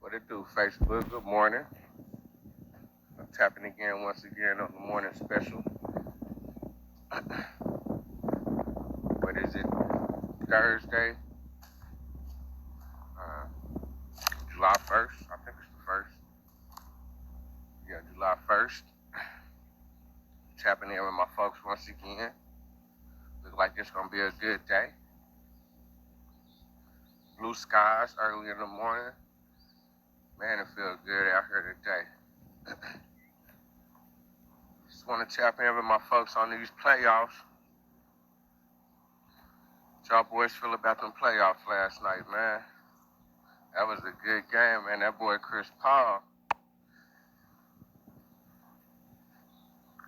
What it do, Facebook? Good morning. I'm tapping again once again on the morning special. What is it? Thursday, uh, July 1st. I think it's the 1st. Yeah, July 1st. Tapping in with my folks once again. Look like it's gonna be a good day. Blue skies early in the morning. Man, it feels good out here today. Just want to tap in with my folks on these playoffs. What y'all boys feel about them playoffs last night, man? That was a good game, man. That boy Chris Paul.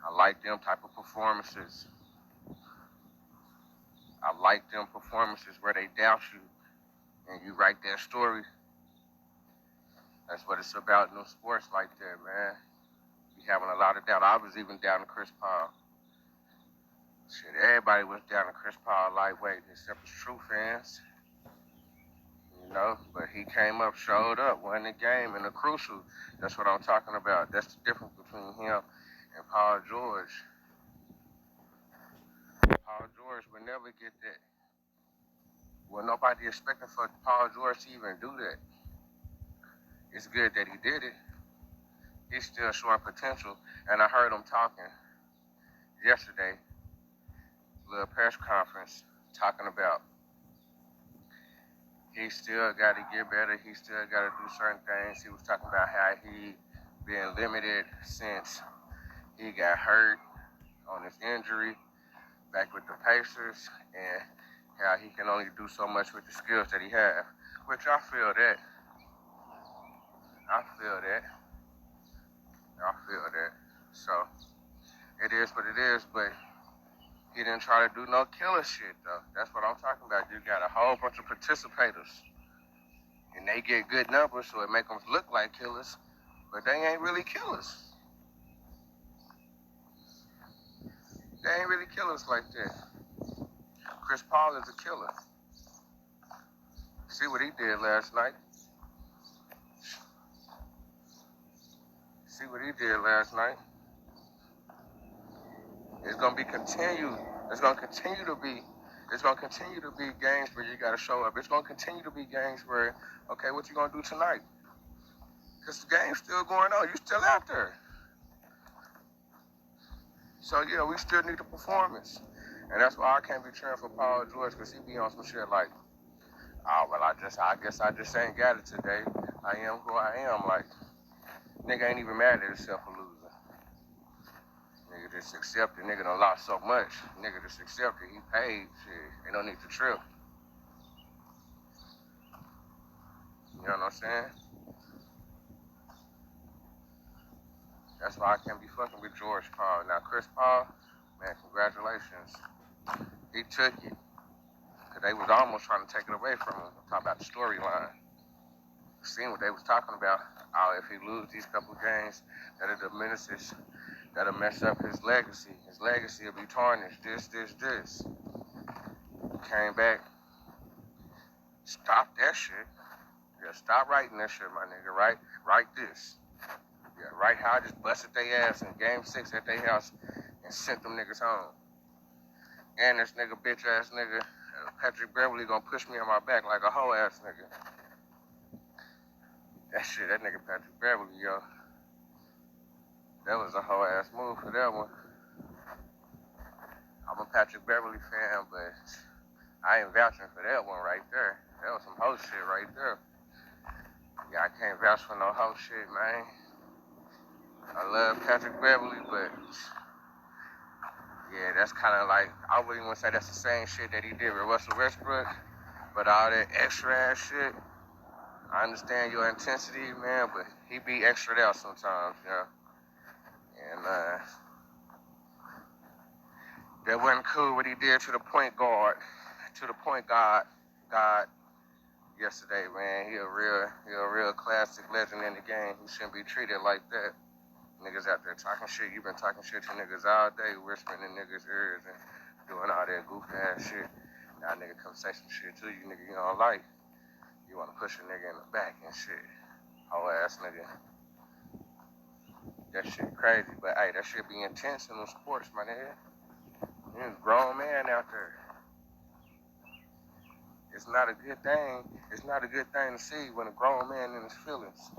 I like them type of performances. I like them performances where they doubt you and you write that story. That's what it's about in them sports like that, man. You having a lot of doubt. I was even down to Chris Paul. Shit, everybody was down to Chris Paul lightweight except the true fans. You know, but he came up, showed up, won the game, and the crucial. That's what I'm talking about. That's the difference between him and Paul George. Paul George would never get that. Well, nobody expecting for Paul George to even do that. It's good that he did it. He's still showing potential, and I heard him talking yesterday, little press conference, talking about he still got to get better. He still got to do certain things. He was talking about how he been limited since he got hurt on his injury back with the Pacers, and how he can only do so much with the skills that he has, which I feel that. I feel that. So it is what it is, but he didn't try to do no killer shit, though. That's what I'm talking about. You got a whole bunch of participators, and they get good numbers, so it make them look like killers, but they ain't really killers. They ain't really killers like that. Chris Paul is a killer. See what he did last night? It's gonna be continued. It's gonna continue to be games where you gotta show up. It's gonna continue to be games where, okay, what you gonna do tonight? Because the game's still going on. You still out there. So yeah, we still need a performance. And that's why I can't be cheering for Paul George, because he be on some shit like, oh, well, I guess I just ain't got it today. I am who I am. Like, nigga ain't even mad at himself for losing. Nigga just accept it. Nigga done lost so much. Nigga just accept it. He paid. Shit. Ain't no need to trip. You know what I'm saying? That's why I can't be fucking with George Paul. Now, Chris Paul, man, congratulations. He took it. Because they was almost trying to take it away from him. Talk about the storyline. Seeing what they was talking about. Oh, if he lose these couple games, that'll diminish his, that'll mess up his legacy. His legacy will be tarnished. This. Came back. Stop that shit. Yeah, stop writing that shit, my nigga. Write this. Yeah, right how I just busted their ass in game 6 at their house and sent them niggas home. And this nigga, bitch ass nigga, Patrick Beverly gonna push me on my back like a hoe ass nigga. That nigga Patrick Beverly, yo. That was a hoe ass move for that one. I'm a Patrick Beverly fan, but I ain't vouching for that one right there. That was some hoe shit right there. Yeah, I can't vouch for no hoe shit, man. I love Patrick Beverly, but yeah, that's kind of like, I wouldn't even say that's the same shit that he did with Russell Westbrook, but all that extra ass shit, I understand your intensity, man, but he be extra out sometimes, you know. And that wasn't cool what he did to the point guard yesterday, man. He a real classic legend in the game. He shouldn't be treated like that. Niggas out there talking shit. You been talking shit to niggas all day, whispering in niggas' ears and doing all that goof ass shit. Now nigga come say some shit to you, nigga you don't like. You wanna push a nigga in the back and shit. Whole ass nigga. That shit crazy, but hey, that shit be intense in them sports, my nigga. There's a grown man out there. It's not a good thing. It's not a good thing to see when a grown man in his feelings.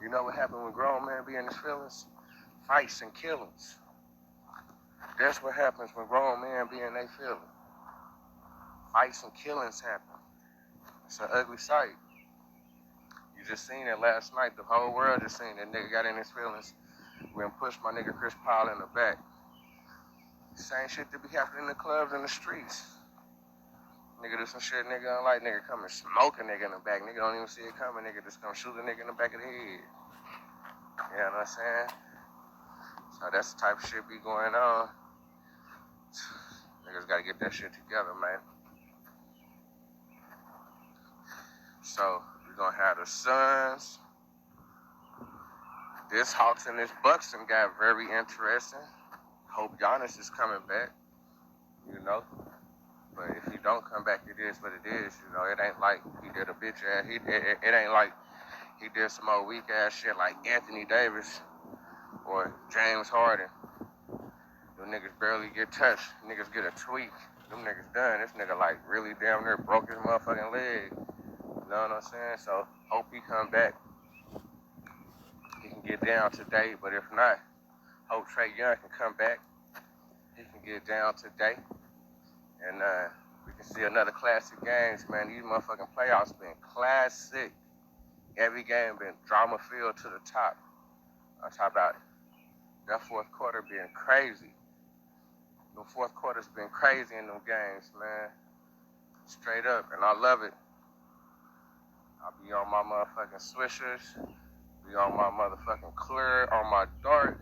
You know what happens when grown men be in his feelings? Fights and killings. That's what happens when grown men be in their feelings. Fights and killings happen. It's an ugly sight. You just seen it last night. The whole world just seen it. Nigga got in his feelings. Went and pushed my nigga Chris Paul in the back. Same shit that be happening in the clubs and the streets. Nigga do some shit nigga don't like, nigga come and smoke a nigga in the back. Nigga don't even see it coming. Nigga just gonna shoot a nigga in the back of the head. You know what I'm saying? So that's the type of shit be going on. Niggas gotta get that shit together, man. So we're gonna have the Suns. This Hawks and this Bucks and got very interesting. Hope Giannis is coming back, you know. But if he don't come back, it is what it is, you know. It ain't like he did a bitch ass. It ain't like he did some old weak ass shit like Anthony Davis or James Harden. Them niggas barely get touched. Niggas get a tweak. Them niggas done. This nigga like really damn near broke his motherfucking leg. You know what I'm saying? So hope he come back. He can get down today, but if not, hope Trae Young can come back. He can get down today. And we can see another classic games, man. These motherfucking playoffs been classic. Every game been drama filled to the top. I'm talking about that fourth quarter being crazy. The fourth quarter's been crazy in them games, man. Straight up, and I love it. I'll be on my motherfucking swishers, be on my motherfucking clear, on my dark,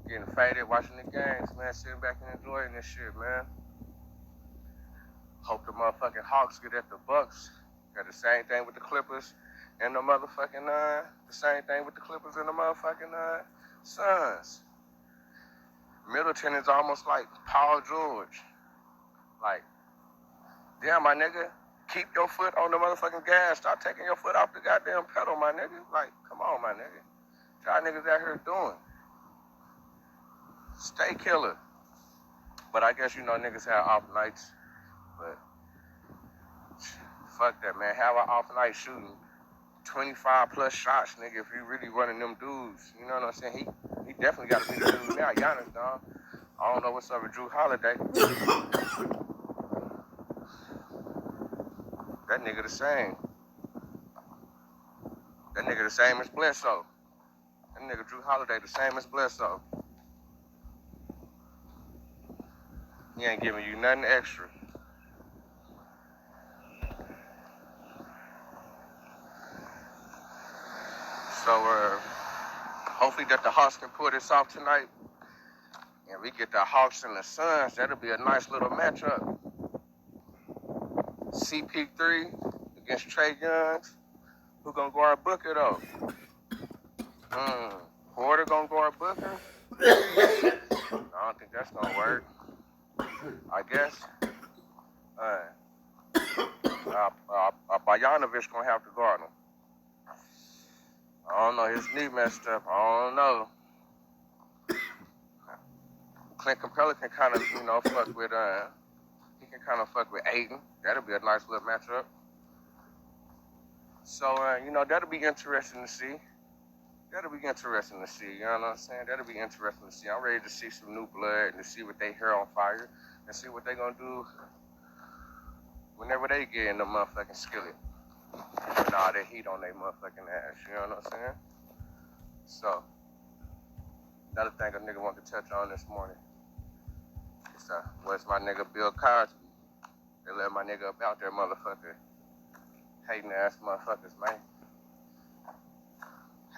getting faded, watching the games, man, sitting back and enjoying this shit, man. Hope the motherfucking Hawks get at the Bucks. Got the same thing with the Clippers and the motherfucking the same thing with the Clippers and the motherfucking Suns. Middleton is almost like Paul George. Like, damn, my nigga, keep your foot on the motherfucking gas. Stop taking your foot off the goddamn pedal, my nigga. Like, come on, my nigga. Y'all niggas out here doing. Stay killer. But I guess, you know, niggas have off nights. But fuck that, man. Have an off night shooting 25 plus shots, nigga, if you really running them dudes. You know what I'm saying? He definitely got to be the dude now. Giannis, dog. I don't know what's up with Drew Holiday. That nigga the same. That nigga the same as Bledsoe. That nigga Drew Holiday the same as Bledsoe. He ain't giving you nothing extra. So, hopefully that the Hawks can pull this off tonight. And we get the Hawks and the Suns. That'll be a nice little matchup. CP3 against Trae Young. Who gonna guard Booker, though? Porter gonna guard Booker? I don't think that's gonna work. I guess. Bogdanovic gonna have to guard him. I don't know. His knee messed up. I don't know. Clint Capella can kind of, you know, fuck with, he can kind of fuck with Aiden. That'll be a nice little matchup. So, you know, that'll be interesting to see. That'll be interesting to see, you know what I'm saying? That'll be interesting to see. I'm ready to see some new blood and to see what they hair on fire and see what they gonna do whenever they get in the motherfucking skillet. With all that heat on their motherfucking ass, you know what I'm saying? So, another thing a nigga want to touch on this morning was my nigga Bill Cosby. They let my nigga up out there, motherfucker. Hating ass motherfuckers, man.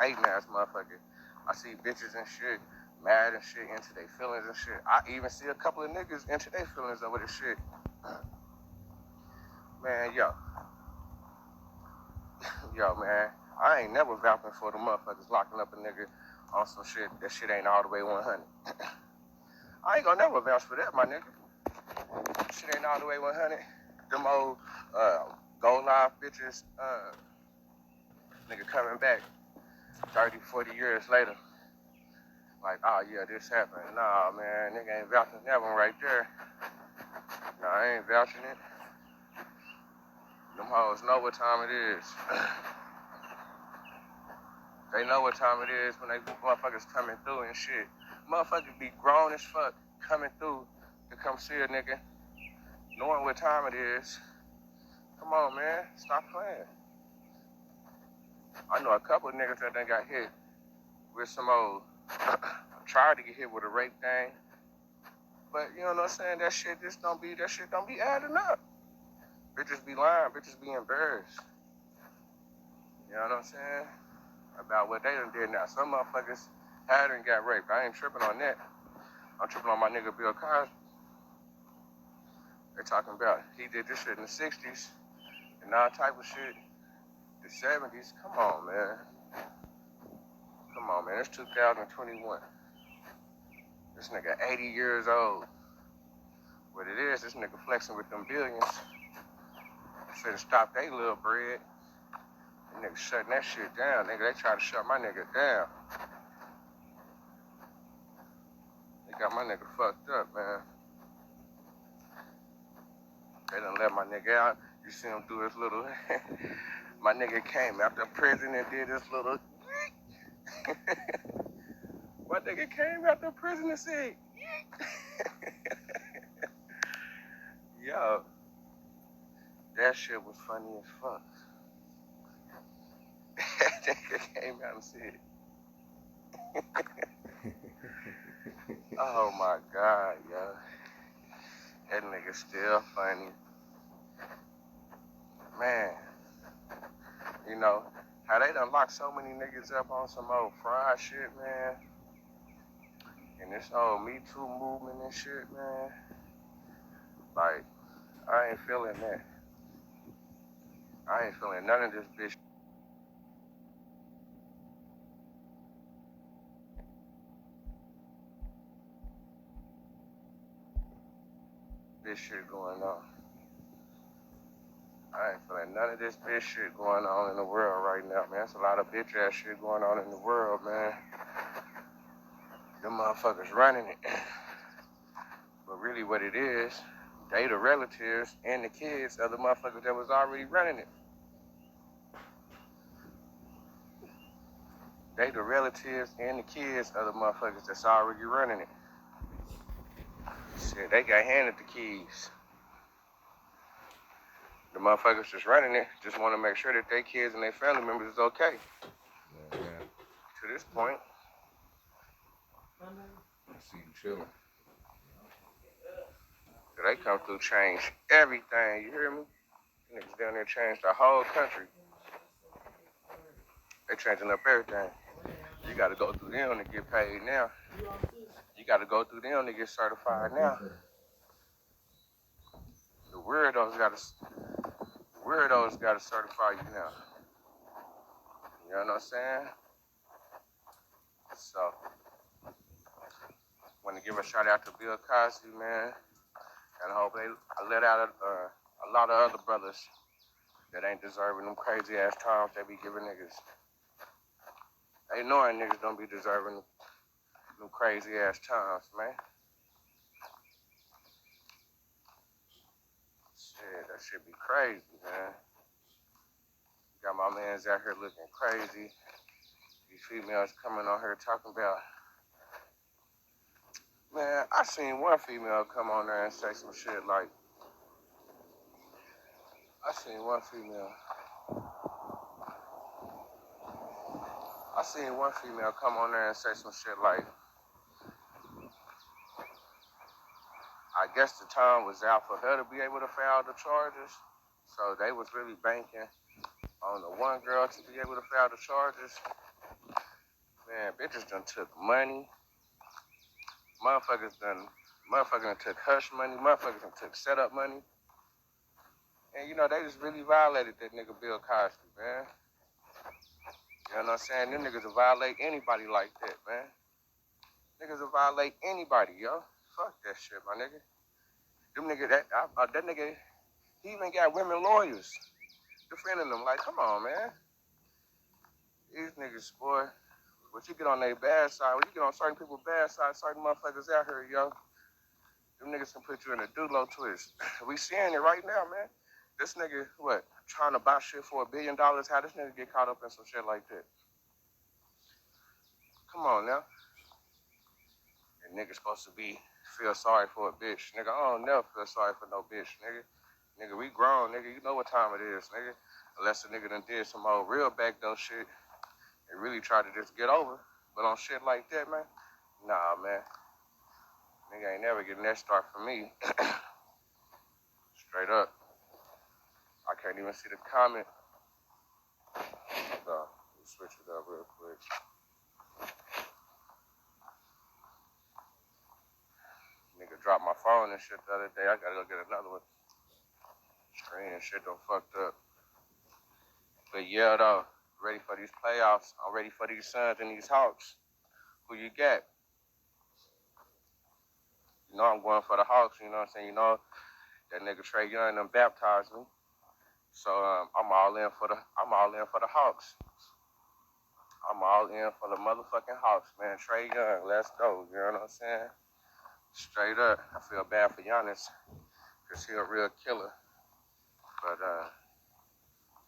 Hating ass motherfucker. I see bitches and shit, mad and shit, into their feelings and shit. I even see a couple of niggas into their feelings over this shit. Man, yo, man, I ain't never vouching for the motherfuckers locking up a nigga on some shit. That shit ain't all the way 100. I ain't gonna never vouch for that, my nigga. Shit ain't all the way 100. Them old gold live bitches Nigga coming back 30, 40 years later. Like, oh yeah, this happened. Nah, man, nigga ain't vouching that one right there. Nah, I ain't vouching it. Them hoes know what time it is. They know what time it is when they motherfuckers coming through and shit. Motherfuckers be grown as fuck coming through to come see a nigga, knowing what time it is. Come on, man, stop playing. I know a couple of niggas that done got hit with some old, tried to get hit with a rape thing. But you know what I'm saying? That shit don't be adding up. Bitches be lying, bitches be embarrassed. You know what I'm saying? About what they done did now. Some motherfuckers had and got raped. I ain't tripping on that. I'm tripping on my nigga Bill Cosby. They talking about he did this shit in the 60s and all type of shit. The 70s. Come on, man. Come on, man. It's 2021. This nigga 80 years old. What it is, this nigga flexing with them billions. Finna stop they little bread. The nigga shutting that shit down. Nigga, they try to shut my nigga down. They got my nigga fucked up, man. They done let my nigga out. You see him do his little... My nigga came after prison and did his little... My nigga came after prison and said... Yo. That shit was funny as fuck. That nigga came out and said... Oh my God, yo. That nigga still funny. Man. You know, how they done locked so many niggas up on some old fried shit, man. And this old Me Too movement and shit, man. Like, I ain't feeling that. I ain't feeling none of this bitch. This shit going on. I ain't feeling none of this bitch shit going on in the world right now, man. There's a lot of bitch ass shit going on in the world, man. Them motherfuckers running it. But really what it is, they the relatives and the kids of the motherfuckers that was already running it. They the relatives and the kids of the motherfuckers that's already running it. Shit, they got handed the keys. The motherfuckers just running it just want to make sure that their kids and their family members is okay. Yeah. To this point. I see you chilling. So they come through, change everything. You hear me? Niggas down there change the whole country. They changing up everything. You got to go through them to get paid now. You got to go through them to get certified now. The weirdos got to certify you now. You know what I'm saying? So, want to give a shout out to Bill Cosby, man, and I hope they let out a lot of other brothers that ain't deserving them crazy ass times they be giving niggas. They knowing niggas don't be deserving them crazy ass times, man. Shit, that shit be crazy, man. Got my mans out here looking crazy. These females coming on here talking about, man, I seen one female come on there and say some shit like, I seen one female come on there and say some shit like, I guess the time was out for her to be able to file the charges. So they was really banking on the one girl to be able to file the charges. Man, bitches done took money. Motherfuckers done took hush money. Motherfuckers done took setup money. And you know, they just really violated that nigga Bill Cosby, man. You know what I'm saying? Them niggas will violate anybody like that, man. Niggas will violate anybody, yo. Fuck that shit, my nigga. Them niggas, that nigga, he even got women lawyers defending them. Like, come on, man. These niggas, boy, when you get on their bad side, when you get on certain people's bad side, certain motherfuckers out here, yo, them niggas can put you in a doodle twist. We seeing it right now, man. This nigga, what, trying to buy shit for $1 billion? How this nigga get caught up in some shit like that? Come on now. And niggas supposed to feel sorry for a bitch. Nigga, I don't never feel sorry for no bitch, nigga. Nigga, we grown, nigga. You know what time it is, nigga. Unless a nigga done did some old real backdoor shit and really tried to just get over. But on shit like that, man, nah, man. Nigga ain't never getting that start from me. Straight up. I can't even see the comment. So, let me switch it up real quick. Nigga dropped my phone and shit the other day. I gotta go get another one. Screen and shit done fucked up. But yeah, though, ready for these playoffs. I'm ready for these Suns and these Hawks. Who you got? You know I'm going for the Hawks, you know what I'm saying? You know, that nigga Trey Young done baptized me. So I'm all in for the Hawks. I'm all in for the motherfucking Hawks, man. Trey Young, let's go. You know what I'm saying? Straight up. I feel bad for Giannis because he a real killer. But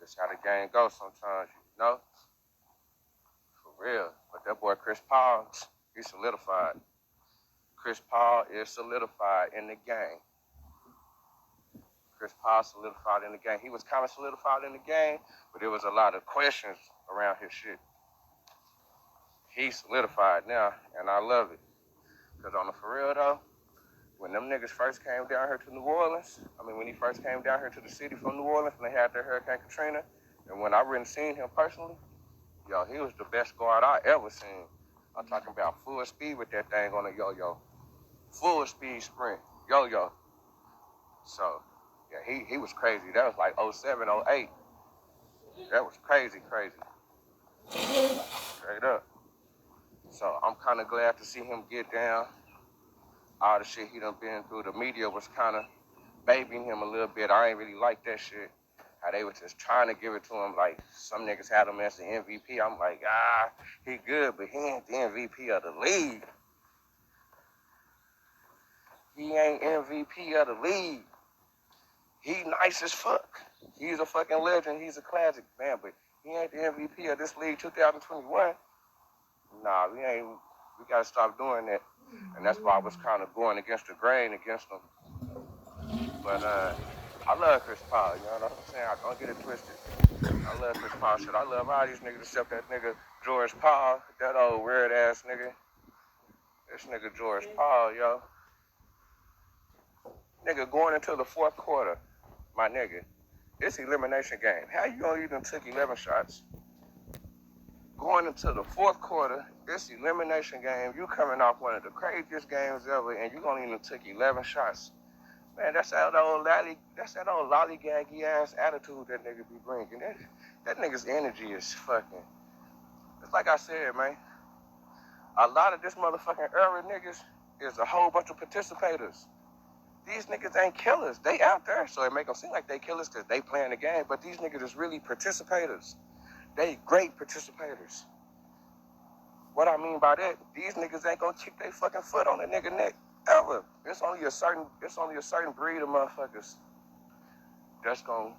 just how the game goes sometimes, you know? For real. But that boy Chris Paul, he's solidified. Chris Paul is solidified in the game. Chris Paul solidified in the game. He was kind of solidified in the game, but there was a lot of questions around his shit. He's solidified now, and I love it. Because on the for real, though, when them niggas first came down here to New Orleans, when he first came down here to the city from New Orleans when they had their Hurricane Katrina, and when I really seen him personally, yo, he was the best guard I ever seen. I'm talking about full speed with that thing on a yo-yo. Full speed sprint, yo-yo. So, yeah, he was crazy. That was like 07, 08. That was crazy. Straight up. So I'm kind of glad to see him get down. All the shit he done been through. The media was kind of babying him a little bit. I ain't really like that shit. How they were just trying to give it to him. Like, some niggas had him as the MVP. I'm like, he good, but he ain't the MVP of the league. He ain't MVP of the league. He nice as fuck. He's a fucking legend. He's a classic, man, but he ain't the MVP of this league 2021. Nah, we gotta stop doing that. And that's why I was kind of going against the grain against him. But I love Chris Paul, you know what I'm saying? I don't get it twisted. I love Chris Paul shit. I love all these niggas except that nigga George Paul, that old weird ass nigga. This nigga George Paul, yo. Nigga going into the fourth quarter, my nigga. It's elimination game. How you gonna even took 11 shots? Going into the fourth quarter, it's elimination game. You coming off one of the craziest games ever, and you gonna even took 11 shots. Man, that's that old lollygaggy ass attitude that nigga be bringing. That nigga's energy is fucking. It's like I said, man. A lot of this motherfucking era niggas is a whole bunch of participators. These niggas ain't killers. They out there, so it make them seem like they killers because they playing the game. But these niggas is really participators. They great participators. What I mean by that, these niggas ain't gonna kick their fucking foot on a nigga neck ever. It's only a certain breed of motherfuckers that's gonna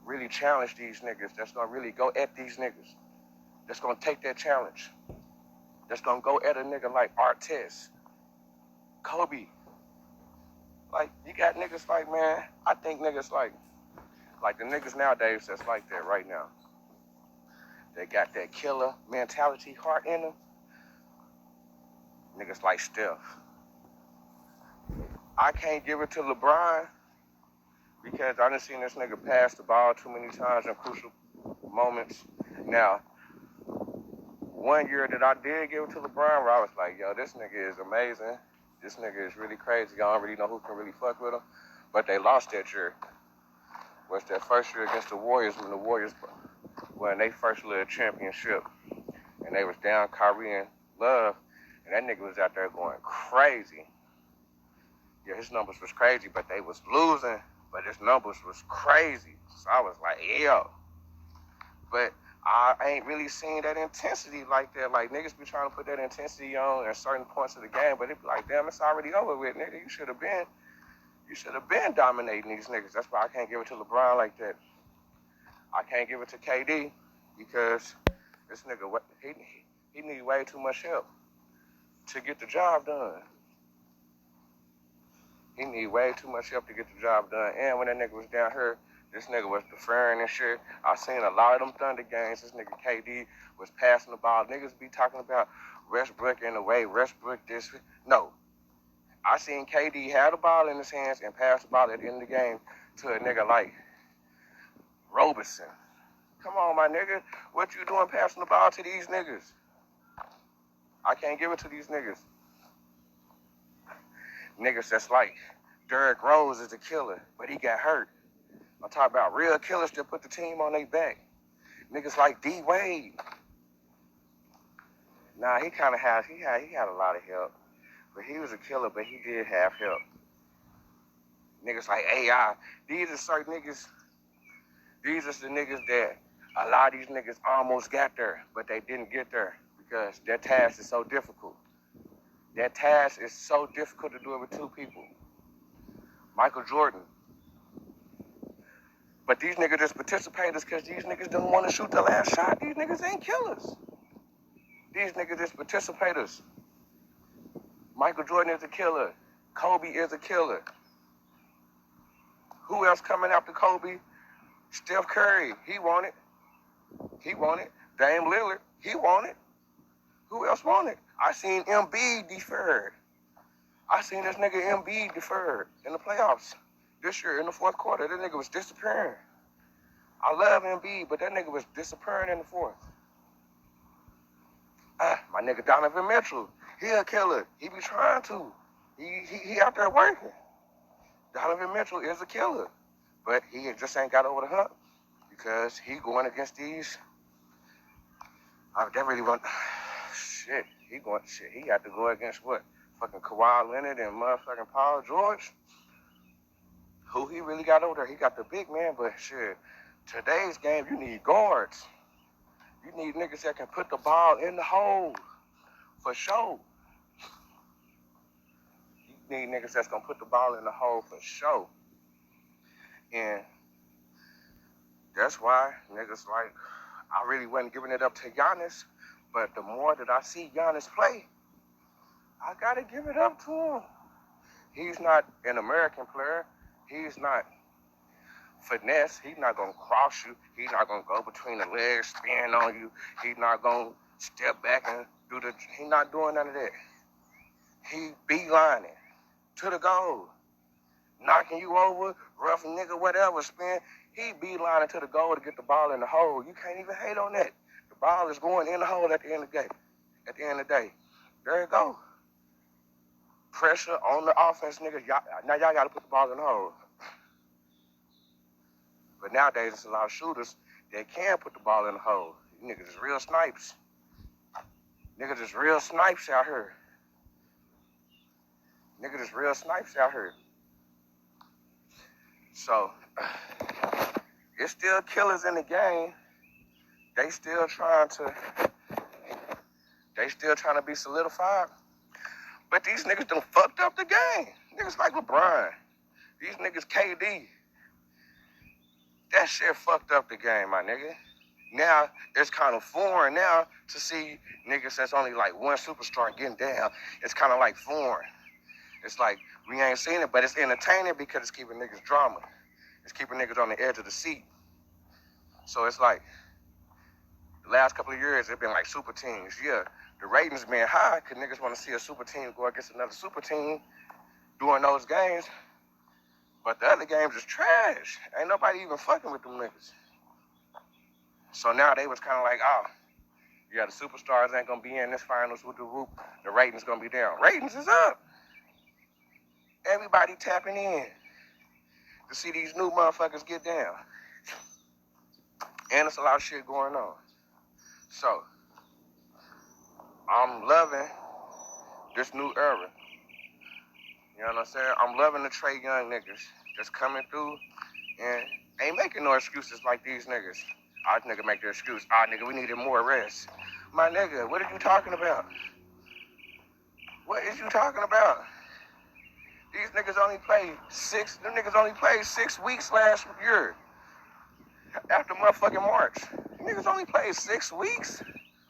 really challenge these niggas. That's gonna really go at these niggas. That's gonna take that challenge. That's gonna go at a nigga like Artest, Kobe. Like, you got niggas like, man, I think niggas like the niggas nowadays that's like that right now. They got that killer mentality heart in them. Niggas like Steph. I can't give it to LeBron because I done seen this nigga pass the ball too many times in crucial moments. Now, one year that I did give it to LeBron, where I was like, yo, this nigga is amazing. This nigga is really crazy. I don't really know who can really fuck with him. But they lost that year. Was that first year against the Warriors when the Warriors won their first little championship. And they was down Kyrie and Love. And that nigga was out there going crazy. Yeah, his numbers was crazy, but they was losing. But his numbers was crazy. So I was like, yo. But I ain't really seen that intensity like that. Like, niggas be trying to put that intensity on at certain points of the game, but it be like, damn, it's already over with, nigga. You should have been dominating these niggas. That's why I can't give it to LeBron like that. I can't give it to KD because this nigga, he need way too much help to get the job done. He need way too much help to get the job done. And when that nigga was down here, this nigga was deferring and shit. I seen a lot of them Thunder games. This nigga KD was passing the ball. Niggas be talking about Westbrook in the way, Westbrook this. No. I seen KD have the ball in his hands and pass the ball at the end of the game to a nigga like Roberson. Come on, my nigga. What you doing passing the ball to these niggas? I can't give it to these niggas. Niggas that's like Derrick Rose is a killer, but he got hurt. I'm talking about real killers that put the team on their back. Niggas like D Wade. Nah, he had a lot of help. But he was a killer, but he did have help. Niggas like AI. These are certain niggas. These are the niggas that a lot of these niggas almost got there, but they didn't get there because their task is so difficult. That task is so difficult to do it with two people. Michael Jordan. But these niggas just participators because these niggas don't want to shoot the last shot. These niggas ain't killers. These niggas just participators. Michael Jordan is a killer. Kobe is a killer. Who else coming after Kobe? Steph Curry. He want it. He want it. Dame Lillard. He want it. Who else want it? I seen Embiid deferred. I seen this nigga Embiid deferred in the playoffs this year in the fourth quarter. That nigga was disappearing. I love Embiid, but that nigga was disappearing in the fourth. My nigga Donovan Mitchell, he a killer. He be trying to. He out there working. Donovan Mitchell is a killer, but he just ain't got over the hump because he going against these. That really want. Shit, he got to go against what? Fucking Kawhi Leonard and motherfucking Paul George. Who he really got over there? He got the big man, but shit, today's game, you need guards. You need niggas that can put the ball in the hole for sure. You need niggas that's gonna put the ball in the hole for sure. And that's why niggas like, I really wasn't giving it up to Giannis, but the more that I see Giannis play, I gotta give it up to him. He's not an American player. He's not finesse. He's not gonna cross you. He's not gonna go between the legs, spin on you. He's not gonna step back and do the. He's not doing none of that. He beelining to the goal, knocking you over, rough nigga, whatever, spin. He beelining to the goal to get the ball in the hole. You can't even hate on that. The ball is going in the hole at the end of the game. At the end of the day, there you go. Pressure on the offense, niggas. Now y'all got to put the ball in the hole. But nowadays, there's a lot of shooters that can put the ball in the hole. You niggas is real snipes. Niggas is real snipes out here. Niggas is real snipes out here. So, it's still killers in the game. They still trying to be solidified. But these niggas done fucked up the game. Niggas like LeBron. These niggas KD. That shit fucked up the game, my nigga. Now, it's kind of foreign now to see niggas that's only like one superstar getting down. It's kind of like foreign. It's like, we ain't seen it, but it's entertaining because it's keeping niggas drama. It's keeping niggas on the edge of the seat. So it's like, the last couple of years, it's been like super teams. Yeah, the ratings been high because niggas want to see a super team go against another super team during those games. But the other games is trash. Ain't nobody even fucking with them niggas. So now they was kind of like, oh, yeah, the superstars ain't going to be in this finals with the whoop. The ratings going to be down. Ratings is up. Everybody tapping in to see these new motherfuckers get down. And there's a lot of shit going on. So, I'm loving this new era. You know what I'm saying? I'm loving the Trae Young niggas that's coming through and ain't making no excuses like these niggas. Our nigga make the excuse, nigga, we needed more rest. My nigga, what are you talking about? What is you talking about? These niggas only played them niggas only played 6 weeks last year. After motherfucking March. You niggas only played 6 weeks?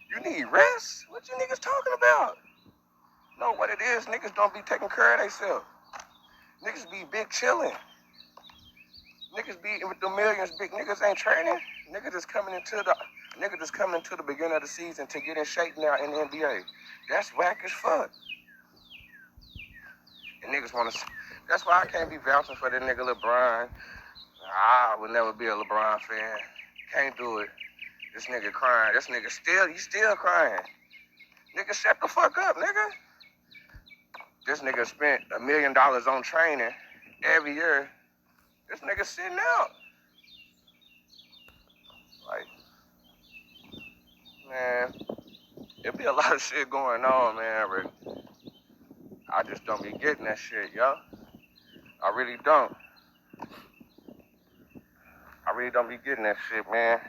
You need rest? What you niggas talking about? No, what it is, niggas don't be taking care of themselves. Niggas be big chilling. Niggas be with the millions, big niggas ain't training. Niggas is coming into the beginning of the season to get in shape now in the NBA. That's whack as fuck. And niggas wanna, that's why I can't be vouching for that nigga LeBron. I would never be a LeBron fan. Can't do it. This nigga crying. This nigga still crying. Nigga, shut the fuck up, nigga. This nigga spent $1 million on training every year. This nigga sitting out. Like, man, it be a lot of shit going on, man, Rick. I just don't be getting that shit, yo. I really don't. I really don't be getting that shit, man.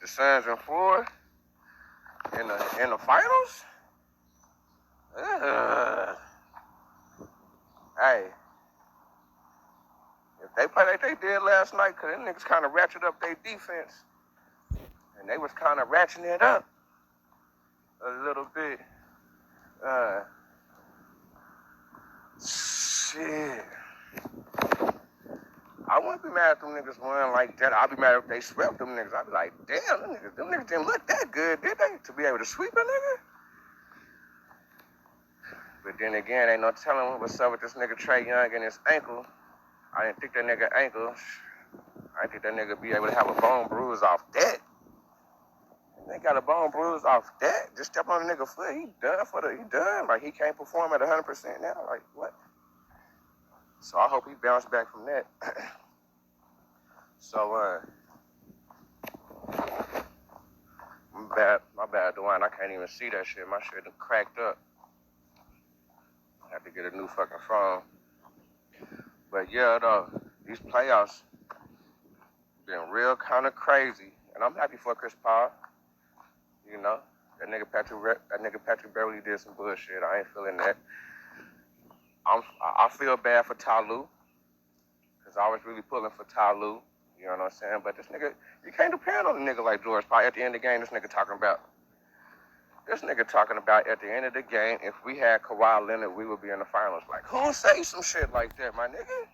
The Suns in 4 in the finals? Hey, if they play like they did last night, because them niggas kind of ratchet up their defense, and they was kind of ratcheting it up a little bit. Shit. I wouldn't be mad if them niggas won like that. I'd be mad if they swept them niggas. I'd be like, damn, them niggas didn't look that good, did they? To be able to sweep a nigga? But then again, ain't no telling what's up with this nigga Trae Young and his ankle. I didn't think that nigga ankle. I think that nigga be able to have a bone bruise off that. They got a bone bruise off that. Just step on the nigga foot. He done. Like, he can't perform at 100% now. Like, what? So I hope he bounced back from that. So, my bad, Dwayne. I can't even see that shit. My shit done cracked up. I have to get a new fucking phone. But yeah, though, these playoffs been real kind of crazy. And I'm happy for Chris Paul. You know, that nigga Patrick Beverly did some bullshit. I ain't feeling that. I feel bad for Ty Lue, because I was really pulling for Ty Lue. You know what I'm saying? But this nigga, you can't depend on a nigga like George Paul. At the end of the game, this nigga talking about at the end of the game, if we had Kawhi Leonard, we would be in the finals. Like, who say some shit like that, my nigga?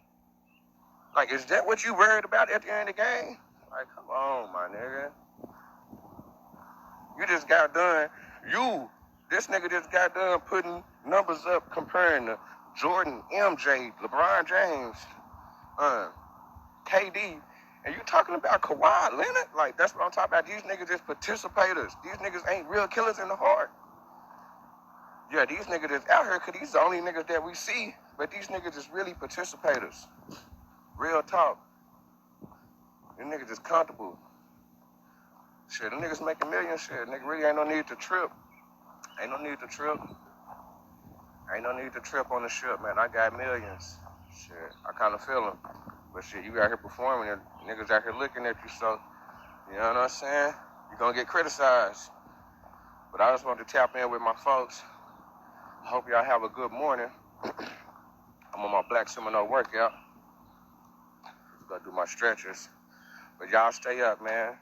Like, is that what you worried about at the end of the game? Like, come on, my nigga. You just got done. This nigga just got done putting numbers up comparing to Jordan, MJ, LeBron James, KD. And you talking about Kawhi Leonard? Like, that's what I'm talking about. These niggas just participators. These niggas ain't real killers in the heart. Yeah, these niggas is out here because these are the only niggas that we see. But these niggas is really participators. Real talk. These niggas is comfortable. Shit, them niggas making millions. Shit, nigga really ain't no need to trip. Ain't no need to trip on the ship, man. I got millions. Shit, I kind of feel them. But shit, you out here performing and niggas out here looking at you, so, you know what I'm saying? You're gonna get criticized. But I just wanted to tap in with my folks. I hope y'all have a good morning. I'm on my Black Seminole workout. Gonna do my stretches. But y'all stay up, man.